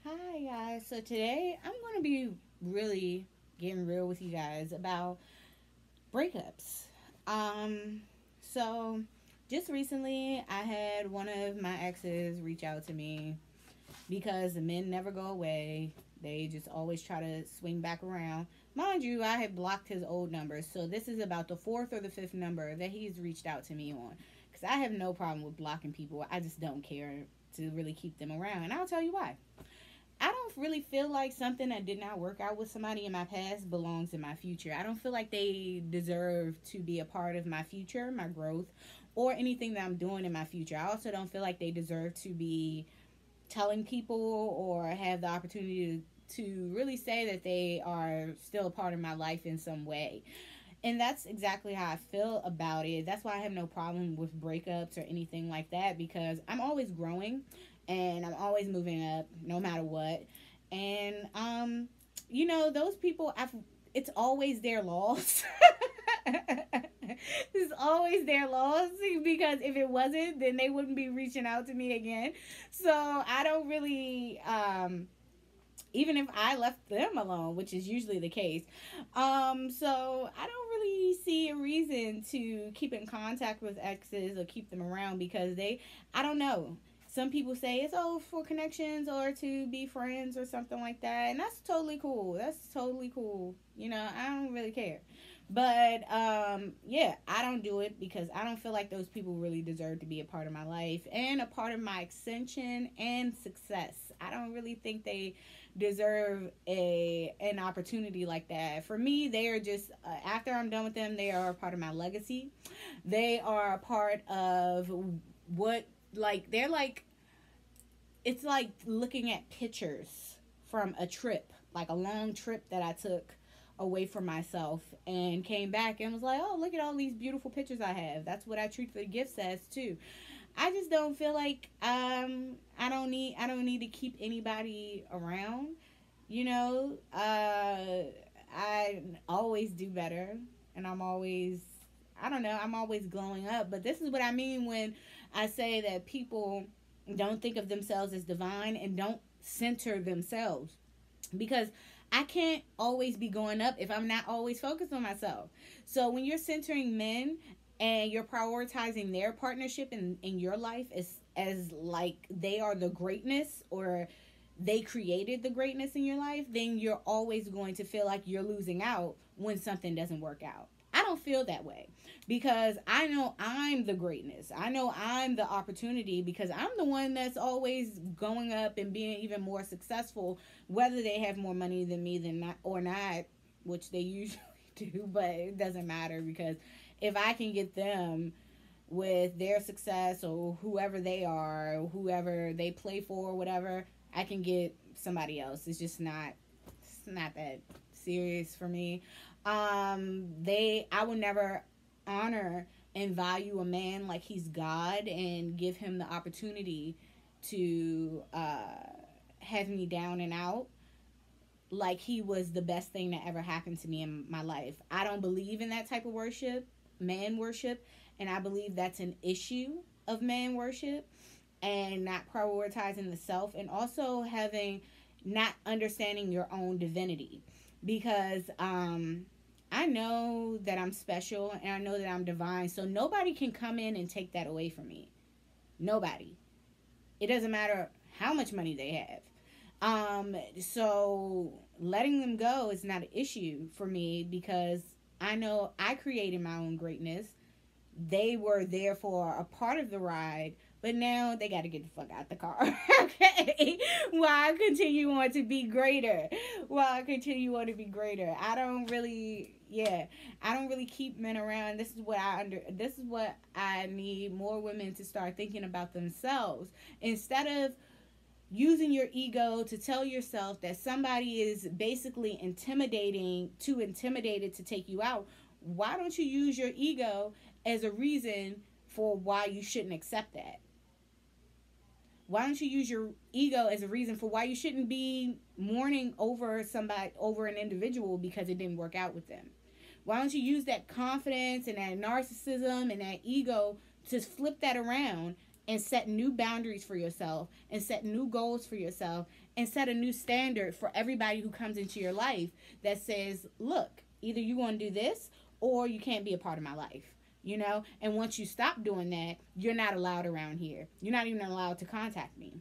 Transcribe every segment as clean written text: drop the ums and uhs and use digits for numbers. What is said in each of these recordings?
Hi guys. So today I'm going to be really getting real with you guys about breakups. Um so just recently I had one of my exes reach out to me because the men never go away. They just always try to swing back around. Mind you, I had blocked his old numbers, so this is about the fourth or the fifth number that he's reached out to me on. Because I have no problem with blocking people. I just don't care to really keep them around. And I'll tell you why. I don't really feel like something that did not work out with somebody in my past belongs in my future. I don't feel like they deserve to be a part of my future, my growth, or anything that I'm doing in my future. I also don't feel like they deserve to be telling people or have the opportunity to really say that they are still a part of my life in some way. And that's exactly how I feel about it. That's why I have no problem with breakups or anything like that, because I'm always growing and I'm always moving up no matter what. And those people it's always their loss. It's always their loss, because if it wasn't, then they wouldn't be reaching out to me again. So I don't really even if I left them alone, which is usually the case. So I don't really see a reason to keep in contact with exes or keep them around, because I don't know. Some people say it's for connections or to be friends or something like that, and that's totally cool. That's totally cool. I don't really care. But yeah, I don't do it because I don't feel like those people really deserve to be a part of my life and a part of my ascension and success. I don't really think they deserve an opportunity like that. For me, they are just after I'm done with them, they are a part of my legacy. They are a part of what, like, they're like, it's like looking at pictures from a trip, like a long trip that I took away from myself and came back and was like, oh, look at all these beautiful pictures I have. That's what I treat the gifts as too. I just don't feel like I don't need to keep anybody around. I always do better, and I don't know, I'm always glowing up. But this is what I mean when I say that people don't think of themselves as divine and don't center themselves, because I can't always be going up if I'm not always focused on myself. So when you're centering men and you're prioritizing their partnership in your life as like they are the greatness, or they created the greatness in your life, then you're always going to feel like you're losing out when something doesn't work out. I don't feel that way, because I know I'm the greatness. I know I'm the opportunity, because I'm the one that's always going up and being even more successful, whether they have more money than me than not or not, which they usually do, but it doesn't matter, because if I can get them with their success, or whoever they are, or whoever they play for, or whatever, I can get somebody else. It's not that serious for me. I will never honor and value a man like he's God and give him the opportunity to have me down and out like he was the best thing that ever happened to me in my life. I don't believe in that type of worship, man worship, and I believe that's an issue of man worship, and not prioritizing the self, and also having not understanding your own divinity, because I know that I'm special and I know that I'm divine, so nobody can come in and take that away from me. Nobody. It doesn't matter how much money they have. So letting them go is not an issue for me, because I know I created my own greatness. They were there for a part of the ride, but now they got to get the fuck out the car. Okay, while I continue on to be greater. I don't really, yeah, I don't really keep men around. This is what I need more women to start thinking about themselves, instead of using your ego to tell yourself that somebody is basically too intimidated to take you out. Why don't you use your ego as a reason for why you shouldn't accept that? Why don't you use your ego as a reason for why you shouldn't be mourning over an individual because it didn't work out with them? Why don't you use that confidence and that narcissism and that ego to flip that around and set new boundaries for yourself and set new goals for yourself and set a new standard for everybody who comes into your life that says, look, either you want to do this or you can't be a part of my life. You know, and once you stop doing that, you're not allowed around here. You're not even allowed to contact me.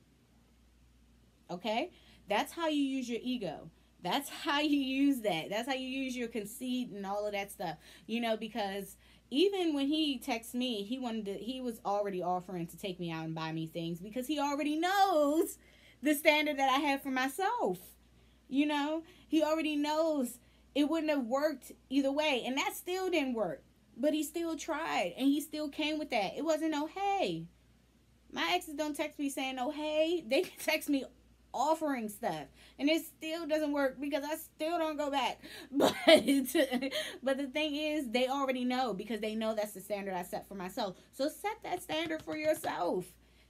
Okay? That's how you use your ego. That's how you use that. That's how you use your conceit and all of that stuff. You know, because even when he texts me, he was already offering to take me out and buy me things because he already knows the standard that I have for myself. You know, he already knows it wouldn't have worked either way, and that still didn't work. But he still tried, and he still came with that. It wasn't no hey. My exes don't text me saying no hey. They text me offering stuff, and it still doesn't work because I still don't go back. But the thing is, they already know because they know that's the standard I set for myself. So set that standard for yourself.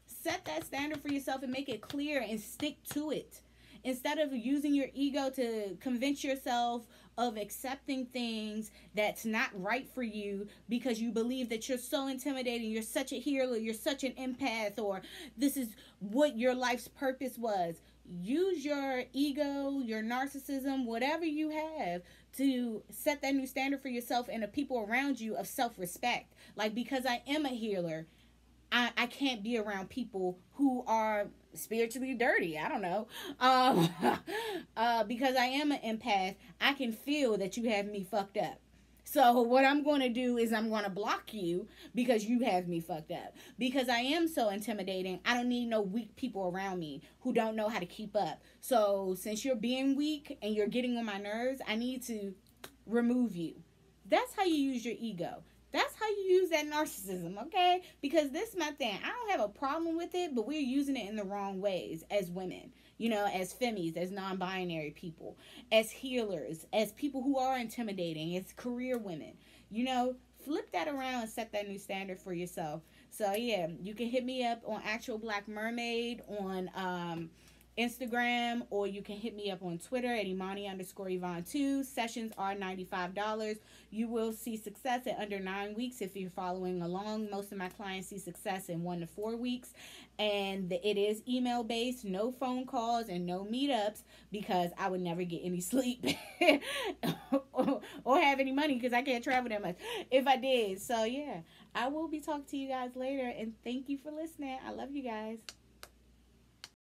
Set that standard for yourself and make it clear and stick to it. Instead of using your ego to convince yourself of accepting things that's not right for you because you believe that you're so intimidating, you're such a healer, you're such an empath, or this is what your life's purpose was. Use your ego, your narcissism, whatever you have to set that new standard for yourself and the people around you of self-respect. Like, because I am a healer, I can't be around people who are spiritually dirty. I don't know. Because I am an empath, I can feel that you have me fucked up. So what I'm going to do is I'm going to block you because you have me fucked up. Because I am so intimidating, I don't need no weak people around me who don't know how to keep up. So since you're being weak and you're getting on my nerves, I need to remove you. That's how you use your ego. That's how you use that narcissism, okay? Because this is my thing. I don't have a problem with it, but we're using it in the wrong ways as women. You know, as femmies, as non-binary people, as healers, as people who are intimidating, as career women. You know, flip that around and set that new standard for yourself. So, yeah, you can hit me up on Actual Black Mermaid on Instagram, or you can hit me up on Twitter at Imani_Yvonne2. Sessions are $95. You will see success in under 9 weeks if you're following along. Most of my clients see success in 1 to 4 weeks. And it is email based, no phone calls and no meetups, because I would never get any sleep or have any money because I can't travel that much if I did. So yeah, I will be talking to you guys later, and thank you for listening. I love you guys.